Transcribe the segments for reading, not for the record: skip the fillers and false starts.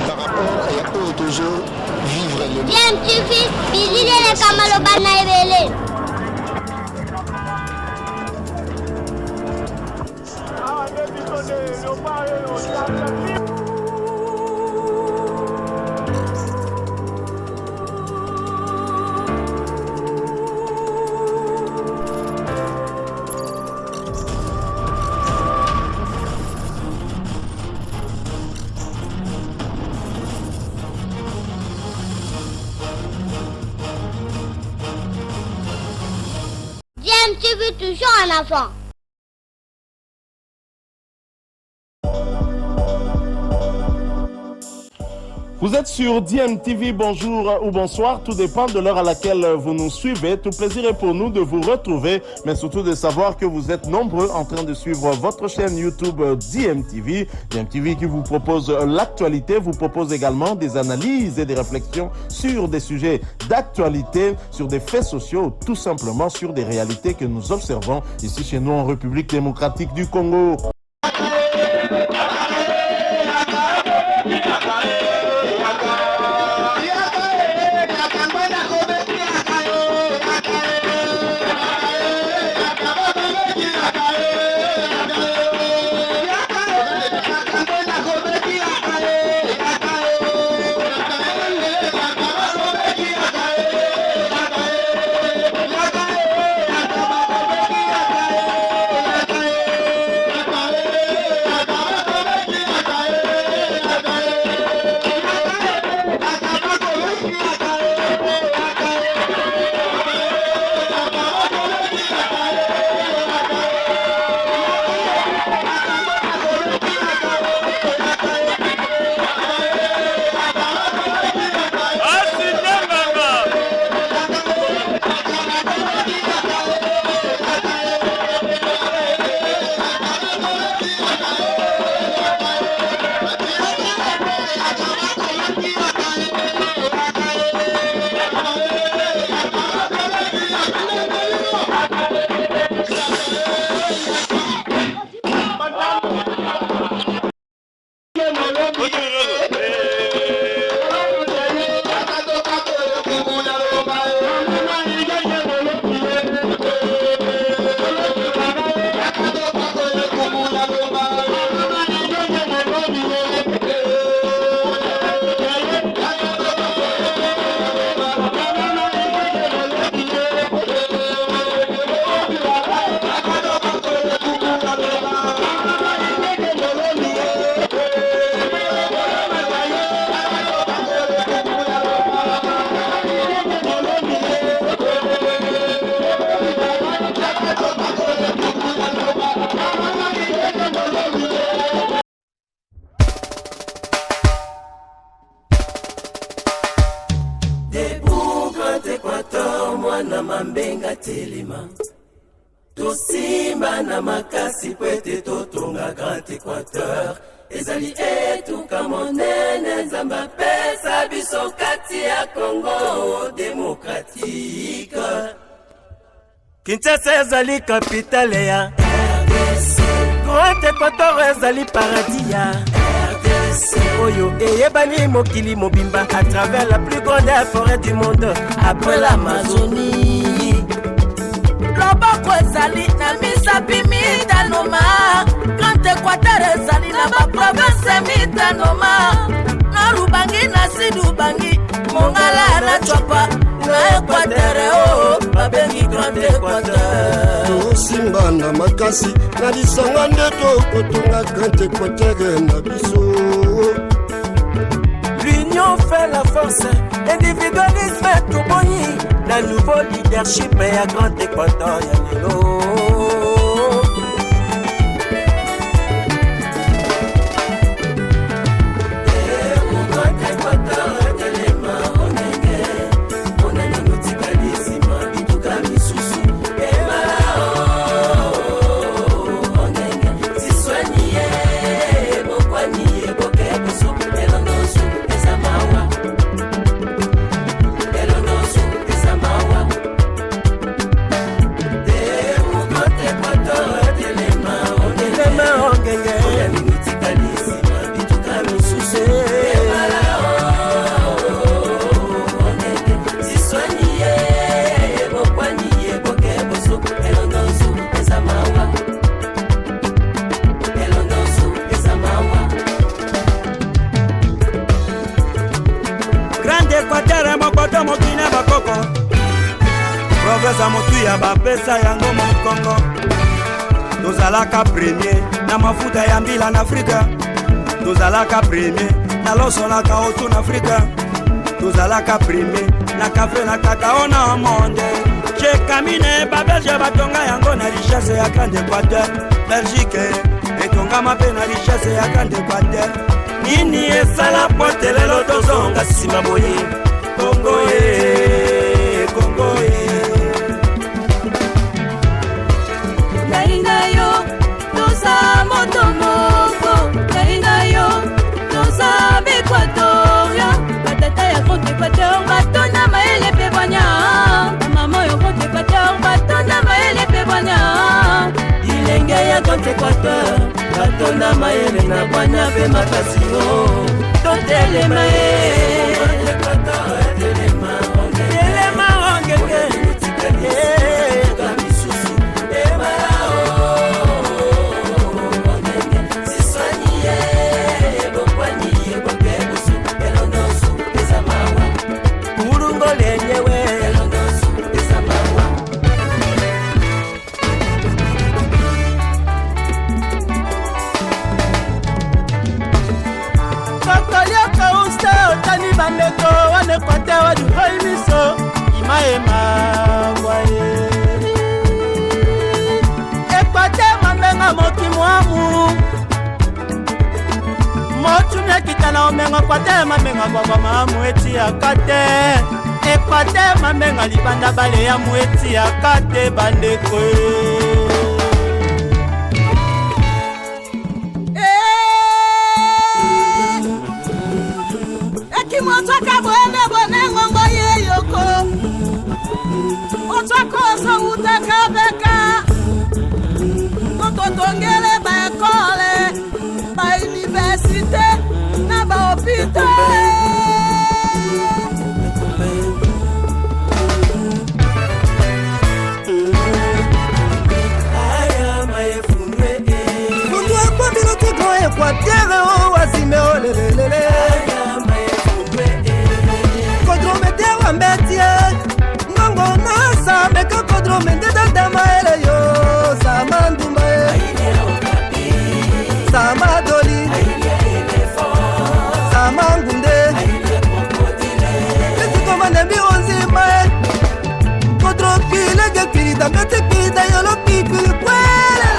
par rapport à eux toujours vivre le bien suffit bizile le kamalo bana ebele tu veux toujours un enfant. Vous êtes sur DMTV, bonjour ou bonsoir, tout dépend de l'heure à laquelle vous nous suivez. Tout plaisir est pour nous de vous retrouver, mais surtout de savoir que vous êtes nombreux en train de suivre votre chaîne YouTube DMTV. DMTV qui vous propose l'actualité, vous propose également des analyses et des réflexions sur des sujets d'actualité, sur des faits sociaux, tout simplement sur des réalités que nous observons ici chez nous en République démocratique du Congo. Mambenga telema Tosimba na makasi Pwete totonga Grand Équateur Ezali etu kamonene Nzamba pesa biso kati ya Congo démocratique Kinshasa ezali capitale ya RDC Grand Équateur ezali paradis ya RDC Oyo eyebani mokili mobimba à travers la plus grande forêt du monde après l'Amazonie Loboko ezali na misapi mitanoma Grand Équateur ezali na ba province mitanoma Na Rubangi na Sidubangi Mongala na Chopa na Équateur babengi Grand Équateur Tosimba na makasi na lisanga nde tokotonga Grand Équateur na biso L'union fait la force, individualisme tout boni La nouveau leadership est à Grand Équateur ya lelo bakota mokine bakoko profesa motuya bapesa yango mokongo tozalaka premier na mafuta ya mbila na Afrika tozalaka premier na loso na kaotu na Afrika tozalaka premier na kafe na kakao na monde chez Camine babelge batonga yango na richesse ya Grande Équateur Belgique etonga mape na richesse ya Grande Équateur nini esala pote lelo tozonga sima boye Congo ye Congo ye Nainga yo toza moto moko Nainga yo toza Equatoria batata ya Grande Équateur batona maele pe banya mama yo Grande Équateur batona maele pe banya ilenge ya Grande Équateur batona maele na banya pe makasi yo totelema ye Grande Équateur telema ongenge bandeko wanekwate wadukoi miso imaema kwaye ekwate mamenga mokimwamu motumia kitana omenga kwate mamenga kwakwa mamu eti akate ekwate mamenga libanda bale ya mueti akate bandeko Otaka bwene bwene ngongo ye yoko Otaka so utaka beka Totongele ba ekole Ba universite Na ba hôpital Fundu akwa bilote kwa Equateur o wazime olelelele Ngongo nasa meka kodro mende dada maele yo Sama ndumba Sama doli Sama ngunde Kesi komane mironzi mae Kodro kile ge kirida mete kirida yolo kipili kwele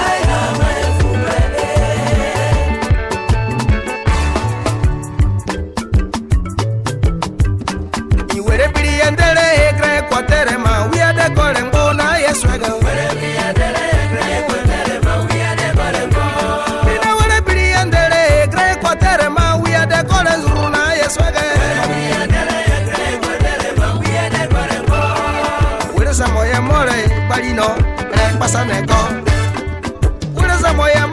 Iwere pili yendele Equaterema, we are the golden bone, yes, we go. Moya more, Balino, and Passanego. What is a moya